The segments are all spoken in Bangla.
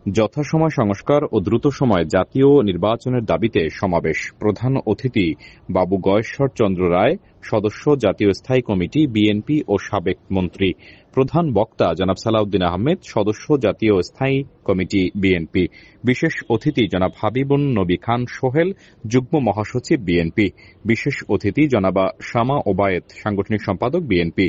যথাসময় সংস্কার ও দ্রুত সময়ে জাতীয় নির্বাচনের দাবিতে সমাবেশ। প্রধান অতিথি বাবু গয়েশ্বর চন্দ্র রায়, সদস্য জাতীয় স্থায়ী কমিটি বিএনপি ও সাবেক মন্ত্রী। প্রধান বক্তা জনাব সালাউদ্দিন আহমেদ, সদস্য জাতীয় স্থায়ী কমিটি বিএনপি। বিশেষ অতিথি জনাব হাবিবুন নবী খান সোহেল, যুগ্ম মহাসচিব বিএনপি। বিশেষ অতিথি জনাবা শামা ওবায়েদ, সাংগঠনিক সম্পাদক বিএনপি।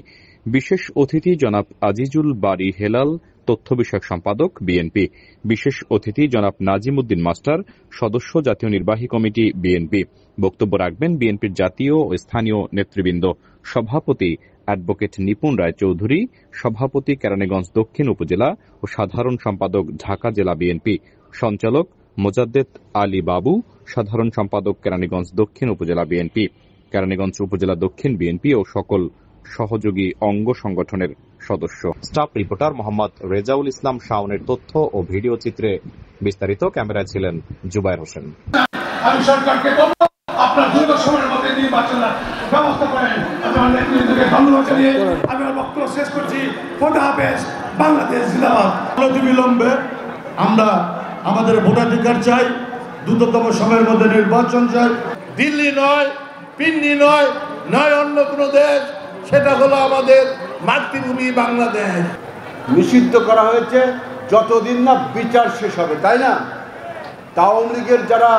বিশেষ অতিথি জনাব আজিজুল বারী হেলাল, তথ্য বিষয়ক সম্পাদক বিএনপি। বিশেষ অতিথি জনাব নাজিম উদ্দিন মাস্টার, সদস্য জাতীয় নির্বাহী কমিটি বিএনপি। বক্তব্য রাখবেন বিএনপির জাতীয় ও স্থানীয় নেতৃবৃন্দ। সভাপতি অ্যাডভোকেট নিপুণ রায় চৌধুরী, সভাপতি কেরানীগঞ্জ দক্ষিণ উপজেলা ও সাধারণ সম্পাদক ঢাকা জেলা বিএনপি। সঞ্চালক মোজাদ্দেদ আলী বাবু, সাধারণ সম্পাদক কেরানীগঞ্জ দক্ষিণ উপজেলা বিএনপি, কেরানীগঞ্জ উপজেলা দক্ষিণ বিএনপি ও সকল সহযোগী অঙ্গ সংগঠনের সদস্য। স্টাফ রিপোর্টার মোহাম্মদ রেজাউল ইসলাম শাওনের তথ্য ও ভিডিও চিত্রে বিস্তারিত। ক্যামেরায় ছিলেন জুবায়ের হোসেন। আমি সরকারকে বলবো, আপনার দ্রুত সময়ের মধ্যে নির্বাচনের ব্যবস্থা করেন। ধন্যবাদ জানিয়ে আমি আমার বক্তব্য শেষ করছি। খোদা হাফেজ, বাংলাদেশ জিন্দাবাদ। অনতিবিলম্বে আমরা আমাদের ভোটাধিকার চাই, দ্রুততম সময়ের মধ্যে নির্বাচন চাই। দিল্লি নয়, পিন্ডি নয়, নয় অন্য কোনো দেশ, সেটা হলো আমাদের মাতৃভূমি বাংলাদেশ। নিষিদ্ধ করা হয়েছে যতদিন না বিচার শেষ হবে, তাই না? আওয়ামী লীগের যারা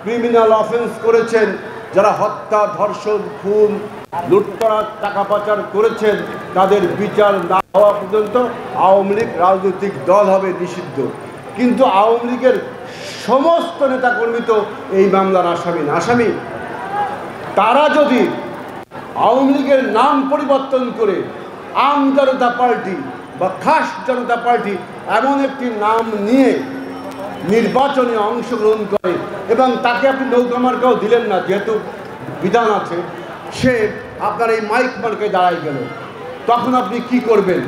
ক্রিমিনাল অফেন্স করেছেন, যারা হত্যা, ধর্ষণ, খুন, লুটতরাজ, টাকা পাচার করেছেন, তাদের বিচার না হওয়া পর্যন্ত আওয়ামী লীগ রাজনৈতিক দল হবে নিষিদ্ধ। কিন্তু আওয়ামী লীগের সমস্ত নেতাকর্মী তো এই মামলার আসামি। তারা যদি আওয়ামী লীগের নাম পরিবর্তন করে আম জনতা পার্টি বা খাস জনতা পার্টি এমন একটি নাম নিয়ে নির্বাচনে অংশগ্রহণ করে এবং তাকে আপনি নৌকা মার্কাও দিলেন না, যেহেতু বিধান আছে, সে আপনার এই মাইক মার্কায় দাঁড়ায় গেল, তখন আপনি কি করবেন?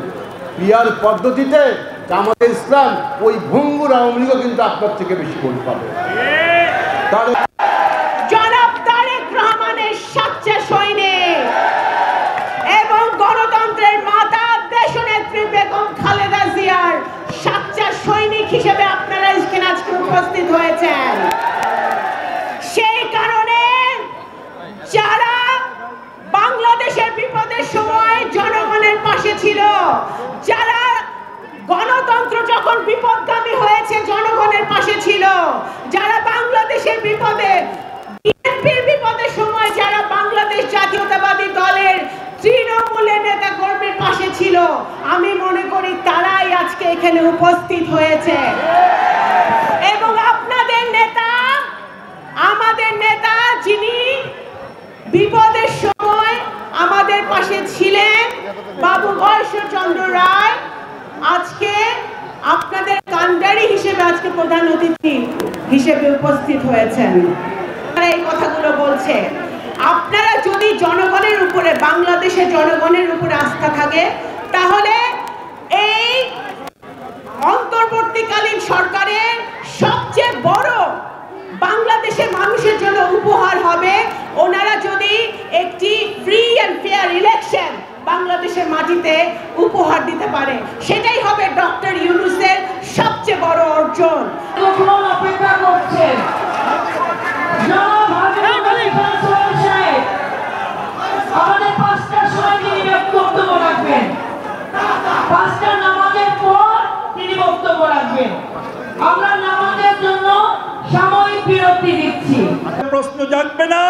পিয়ার পদ্ধতিতে জামাতে ইসলাম ওই ভঙ্গুর আওয়ামী লীগও কিন্তু আপনার থেকে বেশি ভোট পাবে। তাহলে জনাব তারেক রহমানের সাচ্চা সৈনিক এবং গণতন্ত্রের মাতা দেশনেত্রী বেগম খালেদা জিয়ার সাচ্চা সৈনিক হিসেবে আপনারা এখানে আজকে উপস্থিত হয়েছেন। সেই কারণে যারা বাংলাদেশের বিপদের সময় জনগণের পাশে ছিল, যারা গণতন্ত্র যখন বিপদগামী হয়েছে জনগণের পাশে ছিল, যারা বাংলাদেশের বিপদে, বিএনপির বিপদের সময় যারা বাংলাদেশ জাতীয়তাবাদী দলের তৃণমূলের নেতা কর্মীর পাশে ছিল, আমি মনে করি তারাই আজকে এখানে উপস্থিত হয়েছে। এবং আপনাদের নেতা, আমাদের নেতা, যিনি বিপদের সময় আমাদের পাশে ছিলেন, বাবু গয়েশ্বর চন্দ্র রায়, আজকে আপনাদের কান্ডারি হিসেবে আজকে প্রধান অতিথি হিসেবে উপস্থিত হয়েছেন। এই কথাগুলো বলছে, আপনারা যদি জনগণের উপরে, বাংলাদেশের জনগণের উপরে আস্থা থাকে, তাহলে এই অন্তর্বর্তীকালীন সরকারের সবচেয়ে বড় বাংলাদেশের মানুষের জন্য উপহার হবে ওনারা যদি একটি ফ্রি অ্যান্ড ফেয়ার ইলেকশন বাংলাদেশের মাটিতে উপহার দিতে পারে। সেটাই হবে ডক্টর ইউনূসের সবচেয়ে বড় অর্জন। অপেক্ষা করছে আমাদের 5টার সময় তিনি বক্তব্য রাখবেন, 5টার নামাজের পর তিনি বক্তব্য রাখবেন। আমরা নামাজের জন্য সাময়িক বিরতি দিচ্ছি। প্রশ্ন জানবে না,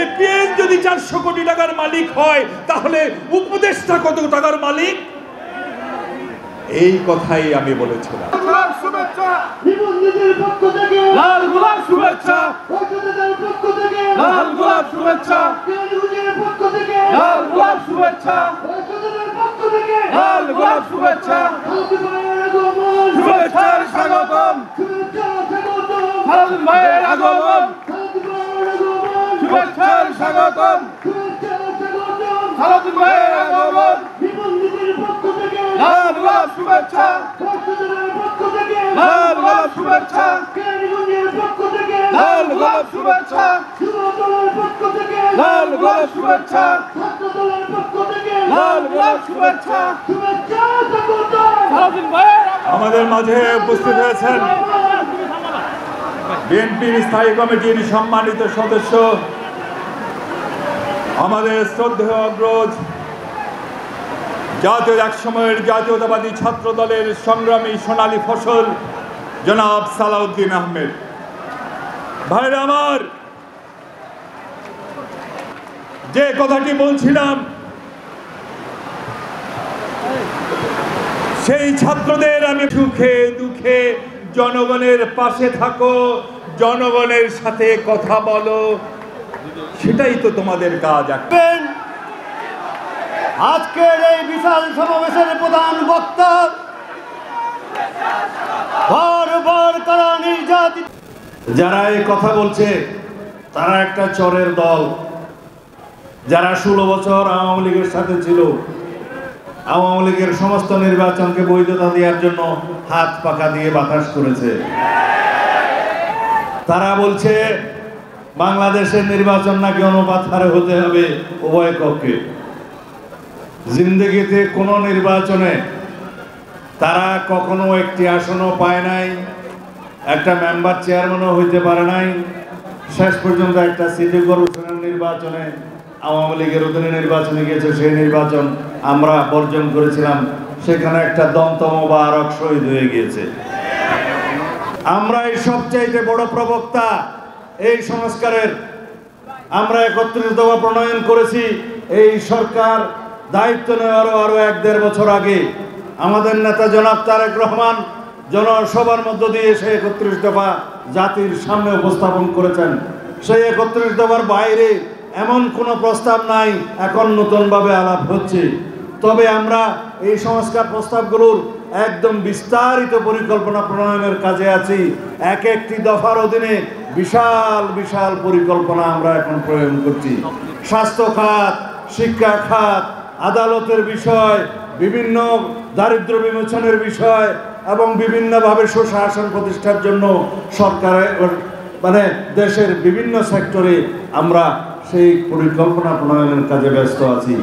এপিএস যদি 400 কোটি টাকার মালিক হয়, তাহলে উপদেষ্টা কত টাকার মালিক? এই কথাই আমি বলেছিলাম। শুভেচ্ছা নিবন্ধীদের পক্ষ থেকে, লাল গোলাপ শুভেচ্ছা পক্ষ থেকে, লাল গোলাপ শুভেচ্ছা পক্ষ থেকে, লাল গোলাপ শুভেচ্ছা পক্ষ থেকে, লাল গোলাপ শুভেচ্ছা। শুভেচ্ছার স্বাগতম, খালেদ ভাইয়ের আগমন, শুভেচ্ছার স্বাগতম, খালেদ ভাইয়ের আগমন, লাল গোলাপ শুভেচ্ছা, লাল গোলাপ শুভেচ্ছা, লাল গোলাপ শুভেচ্ছা, লাল গোলাপ শুভেচ্ছা, লাল গোলাপ শুভেচ্ছা, খালেদ ভাইয়ের আমাদের মাঝে উপস্থিত হয়েছেন বিএনপির স্থায়ী কমিটির সম্মানিত সদস্য, আমাদের শ্রদ্ধেয় অগ্রজ জাতীয় একসময়ের জাতীয়তাবাদী ছাত্র দলের সংগ্রামী সোনালী ফসল জনাব সালাউদ্দিন আহমেদ। ভাইরা আমার, যে কথাটি বলছিলাম, সেই ছাত্রদের আমি সুখে দুঃখে জনগণের পাশে থাকো, জনগণের সাথে কথা বলো, সেটাই তো তোমাদের কাজ। আজকের এই বিশাল সমাবেশের প্রধান বক্তা বারবার তারা নির্যাতিত, যারা এই কথা বলছে তারা একটা চোরের দল, যারা 16 বছর আওয়ামী লীগের সাথে ছিল, আওয়ামী লীগের সমস্ত নির্বাচনকে বৈধতা দেওয়ার জন্য হাত পাকা দিয়ে বাতাস করেছে। তারা বলছে বাংলাদেশের নির্বাচন নাকি অনুপাত হারে হতে হবে উভয় কক্ষে। জিন্দেগিতে কোনো নির্বাচনে তারা কখনো একটি আসনও পায় নাই, একটা মেম্বার চেয়ারম্যানও হইতে পারে নাই। শেষ পর্যন্ত একটা সিটি কর্পোরেশনের নির্বাচনে আওয়ামী লীগের অধীনে নির্বাচনে গিয়েছে, সেই নির্বাচন আমরা বর্জন করেছিলাম, সেখানে একটা দমতম মোবারক শহীদ হয়ে গিয়েছে। আমরা এই সবচাইতে বড় প্রবক্তা এই সংস্কারের, আমরা 31 দফা প্রণয়ন করেছি। এই সরকার দায়িত্ব নেওয়ার আরো 1-1.5 বছর আগে আমাদের নেতা জনাব তারেক রহমান জনসভার মধ্য দিয়ে সেই 31 দফা জাতির সামনে উপস্থাপন করেছেন। সেই 31 দফার বাইরে এমন কোনো প্রস্তাব নাই, এখন নতুনভাবে আলাপ হচ্ছে। তবে আমরা এই সংস্কার প্রস্তাবগুলোর একদম বিস্তারিত পরিকল্পনা প্রণয়নের কাজে আছি। এক একটি দফার অধীনে বিশাল বিশাল পরিকল্পনা আমরা এখন প্রয়োগ করছি। স্বাস্থ্য খাত, শিক্ষা খাত, আদালতের বিষয়, বিভিন্ন দারিদ্র্য বিমোচনের বিষয় এবং বিভিন্নভাবে সুশাসন প্রতিষ্ঠার জন্য সরকারের দেশের বিভিন্ন সেক্টরে আমরা সেই পরিকল্পনা প্রণয়নের কাজে ব্যস্ত আছি।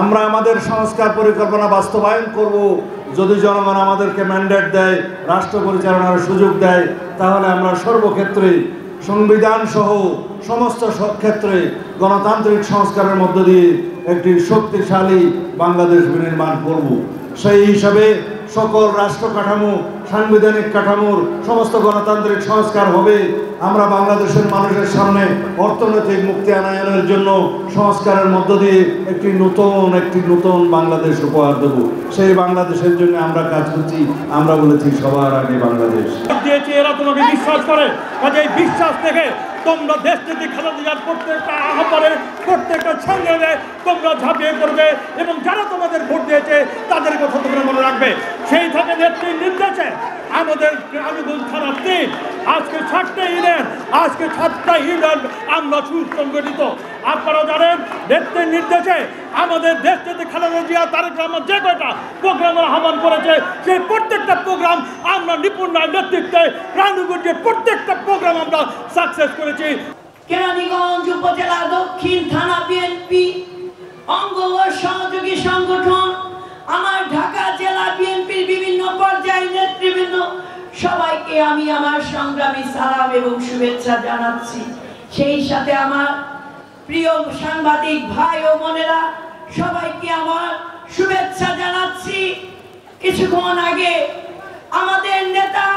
আমরা আমাদের সংস্কার পরিকল্পনা বাস্তবায়ন করব যদি জনগণ আমাদেরকে ম্যান্ডেট দেয়, রাষ্ট্র পরিচালনার সুযোগ দেয়, তাহলে আমরা সর্বক্ষেত্রে সংবিধান সহ সমস্ত ক্ষেত্রে গণতান্ত্রিক সংস্কারের মধ্য দিয়ে একটি শক্তিশালী বাংলাদেশ বিনির্মাণ করব। সেই হিসাবে সকল রাষ্ট্র কাঠামো, সাংবিধানিক কাঠামোর সমস্ত গণতান্ত্রিক সংস্কার হবে। আমরা বাংলাদেশের মানুষের সামনে অর্থনৈতিক মুক্তি আনয়নের জন্য সংস্কারের মধ্য দিয়ে একটি নতুন বাংলাদেশ উপহার দেব। সেই বাংলাদেশের জন্য আমরা কাজ করছি। আমরা বলেছি সবার আগে বাংলাদেশ দিয়েছে, এরা তোমাকে বিশ্বাস করে, কাজে এই বিশ্বাস থেকে তোমরা দেশ থেকে খেলা দেওয়ার প্রত্যেকটা আহ্বানে, প্রত্যেকটা সংগ্রামে তোমরা ঝাঁপিয়ে পড়বে এবং যারা তোমাদের ভোট দিয়েছে তাদের কথা তোমরা মনে রাখবে। সেই থেকে নেত্রীর নির্দেশে আমাদের আমিগুল থানার টিম আজকে 7টা ইউনিয়ন, আজকে 7টা ইউনিয়ন আমরা সুসংগঠিত। আপনারা জানেন নেত্রীর নির্দেশে আমাদের দেশ থেকে খালেদা জিয়া, তারেক রহমান যে কয়টা প্রোগ্রামের আহ্বান করেছে সেই প্রত্যেকটা প্রোগ্রাম আমরা নিপুণ নেতৃত্বে রানুগঞ্জের প্রত্যেকটা প্রোগ্রাম আমরা সাকসেস করেছি। কেরানীগঞ্জ উপজেলা দক্ষিণ থানা বিএনপি অঙ্গ ও সহযোগী সংগঠন, আমার ঢাকা জেলা বিএনপির বিভিন্ন পর্যায়ের নেতৃবৃন্দ সবাইকে আমি আমার সংগ্রামী সালাম এবং শুভেচ্ছা জানাচ্ছি। সেই সাথে আমার প্রিয় সাংবাদিক ভাই ও বোনেরা সবাইকে আমার শুভেচ্ছা জানাচ্ছি। কিছুক্ষণ আগে আমাদের নেতা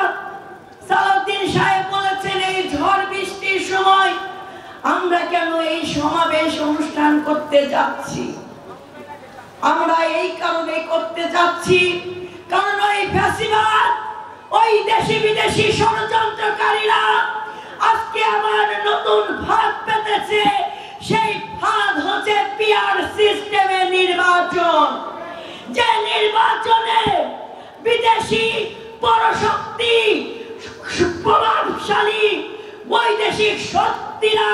সালাউদ্দিন সাহেব বলেছেন এই ঝড় বৃষ্টির সময় আমরা কেন এই সমাবেশ অনুষ্ঠান করতে যাচ্ছি। আমরা এই কারণে করতে যাচ্ছি কারণ ওই ফ্যাসিবাদ, ওই দেশি বিদেশি ষড়যন্ত্রকারীরা আজকে আমার নতুন ফাঁদ পেতেছে। সেই ফাঁদ হচ্ছে পিআর সিস্টেমে নির্বাচন, যে নির্বাচনে বিদেশি পরশক্তি, প্রভাবশালী বৈদেশিক শক্তিরা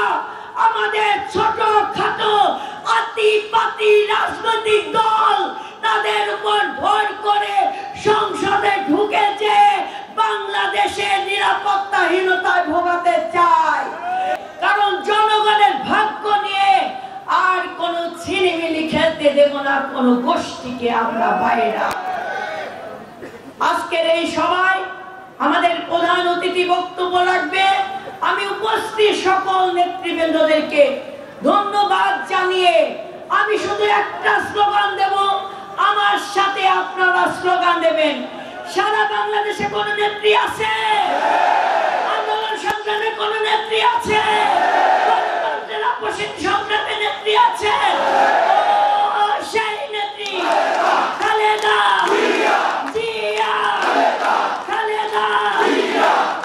আমাদের ছোট খাটো আতিপাতি রাজনৈতিক দল তাদের উপর ভর করে সংসদে ঢুকেছে, বাংলাদেশের নিরাপত্তাহীনতায় ভোগাতে চায়। কারণ জনগণের ভাগ্য নিয়ে আর কোন ছিনিমিনি খেলতে দেব না, কোন গোষ্ঠীকে আমরা বাইরা। আজকে আজকের এই সভায় আমাদের প্রধান অতিথি বক্তব্য রাখবে। আমি উপস্থিত সকল নেতৃবৃন্দদেরকে ধন্যবাদ জানিয়ে আমি শুধু একটা স্লোগান দেব, আমার সাথে আপনারা স্লোগান দেবেন। সারা বাংলাদেশে কোন নেত্রী আছে? আন্দোলন সংগ্রামে কোন নেত্রী আছে? গণতন্ত্রের আপসীন সংগ্রামে নেত্রী আছে? সেই নেত্রী খালেদা জিয়া, খালেদা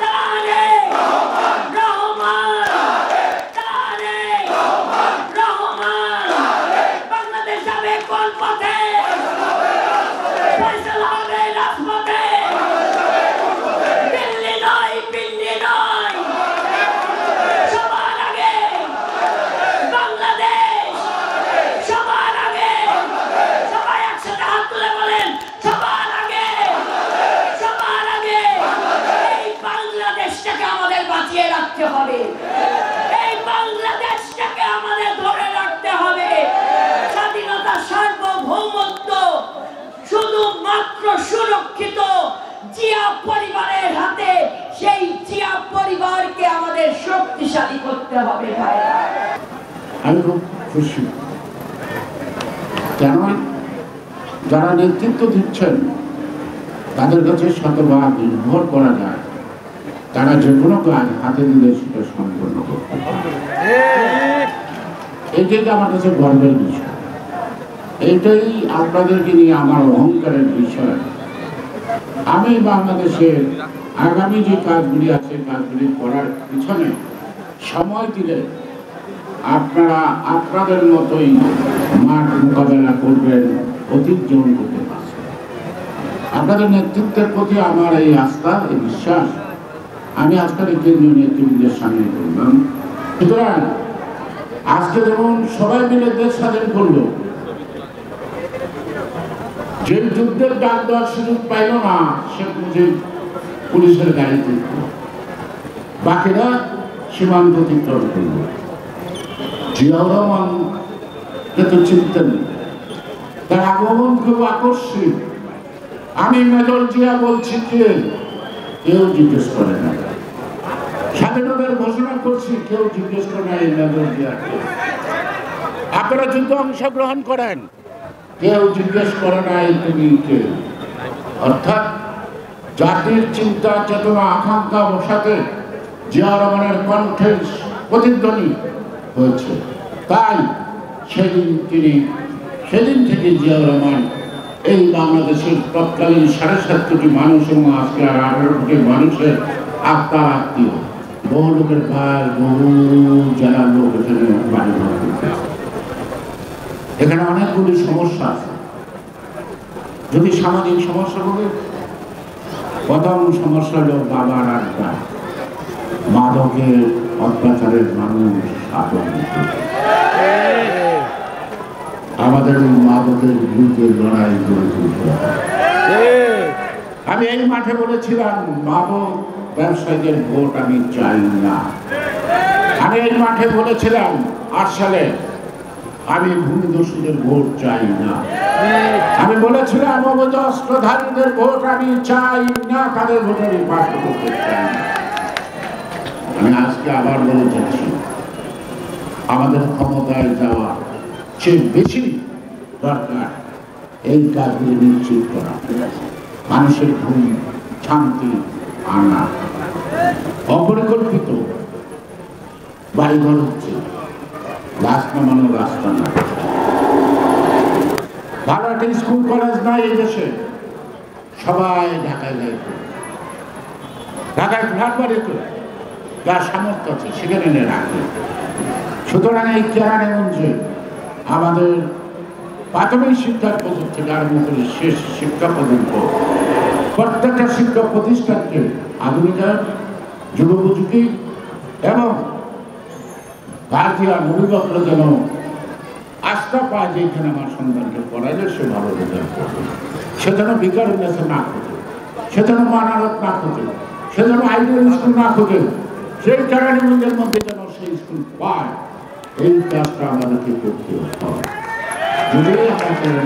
তারেক রহমান, তারেক রহমান। বাংলাদেশ যাবে কোন পথে? ফয়সালা হবে রাজপথে। দিল্লি নয়, পিন্ডি নয়, সবার আগে বাংলাদেশ, সবার আগে। সবাই একসাথে হাত তুলে বলেন, সবার আগে, সবার আগে। এই বাংলাদেশটাকে আমাদের বাঁচিয়ে রাখতে হবে, এই বাংলাদেশটাকে আমাদের ধরে রাখতে হবে। স্বাধীনতা, সার্বভৌমত্ব শুধুমাত্র সুরক্ষিত জিয়া পরিবারের হাতে। সেই জিয়া পরিবারকে আমাদের শক্তিশালী করতে হবে। ভাইরা, আমি খুব খুশি, কেন যারা নেতৃত্ব দিচ্ছেন তাদের কাছে শতভাগ নির্ভর করা যায়, তারা যে কোনো কাজ হাতে দিলে সেটা সম্পন্ন করতে পারে। এটাই আমার কাছে গর্বের বিষয়, এটাই আপনাদেরকে নিয়ে আমার অহংকারের বিষয়। আমি বাংলাদেশের আগামী যে কাজগুলি আছে, কাজগুলি করার পিছনে সময় দিলে আপনারা আপনাদের মতোই মাঠ মোকাবেলা করবেন, অতীত জীবন করতে পারছেন। আপনাদের নেতৃত্বের প্রতি আমার এই আস্থা, এই বিশ্বাস আমি আজকের এই কেন্দ্রীয় নেতৃবৃন্দের সামনে করলাম। সুতরাং আজকে যেমন সবাই মিলে দেশ স্বাধীন করলো, যে যুদ্ধের ডাক দেওয়ার সুযোগ পাইল না শেখ মুজিব পুলিশের গাড়িতে, বাকিরা সীমান্ত অতিক্রম করল। জিয়াউর রহমানকে তো চিনতেন, তার আগমন খুব আকস্মিক। আমি মেজর জিয়া বলছি, কেউ জিজ্ঞেস করে না। স্বাধীনতার ঘোষণা করছি, কেউ জিজ্ঞেস করে না এই মেজর জিয়াকে। আপনারা যুদ্ধে অংশগ্রহণ করেন, কেউ জিজ্ঞেস করে না এই তুমি কে। অর্থাৎ জাতির চিন্তা, চেতনা, আকাঙ্ক্ষা বসাতে জিয়াউর রহমানের কণ্ঠের প্রতিধ্বনি হয়েছে। তাই সেদিন থেকে জিয়াউর রহমান এই বাংলাদেশের তৎকালীন 7.5 কোটি মানুষ এবং আজকে 18 কোটি মানুষের আত্মার আত্মীয়। বহু লোকের ভাই, বহু জেলার লোক এখানে বাড়ি ঘর করতে। এখানে অনেকগুলি সমস্যা আছে। যদি সামাজিক সমস্যা বলে, প্রথম সমস্যা হল বাবার আড্ডা, মাদকের অত্যাচারের মানুষ আতঙ্কিত। আমাদের এই মাদকের বিরুদ্ধে লড়াই করে তুলতে হবে। আমি এই মাঠে বলেছিলাম, মাদক ব্যবসায়ীদের ভোট আমি চাই না। আমি এই মাঠে বলেছিলাম 8 সালে, আমি ভূমিদস্যুদের ভোট চাই না। আমি বলেছিলাম অবৈধ অস্ত্রধারীদের ভোট আমি চাই না, তাদের ভোট আমি বাধ্য করতে চাই না। আমি আজকে আবার বলে যাচ্ছি, আমাদের ক্ষমতায় যাওয়া চেয়ে বেশি দরকার এই কাজগুলি নিশ্চিত করা, মানুষের ঘুম শান্তি আনা। অপরিকল্পিত বাড়িঘর হচ্ছে, গাছ নামানোর রাস্তা না, ভালো একটা স্কুল কলেজ নাই এই দেশে, সবাই ঢাকায় যায়, ঢাকায় ফ্ল্যাট বাড়ি করে যার সামর্থ্য আছে সেখানে নিয়ে রাখে। সুতরাং এই কেরানীগঞ্জে আমাদের প্রাথমিক শিক্ষার প্রযুক্তি থেকে আরম্ভ করে শেষ শিক্ষা পর্যন্ত প্রত্যেকটা শিক্ষা প্রতিষ্ঠানকে আধুনিকায়ন, যুগোপযোগী এবং গার্জিয়ান অভিভাবকরা যেন আস্থা পায় যে এখানে আমার সন্তানকে পড়াইলে সে ভালো রেজাল্ট করবে, সে যেন বিকার উন্নয়ন না খোঁজে, সে যেন মানারত না খোঁজে, সে যেন আইডিয়াল স্কুল না খোঁজে, সেই কেরানীগঞ্জের মধ্যে যেন সেই স্কুল পায়। এই কাজটা আমাদেরকে করতে হবে। যদি আমাদের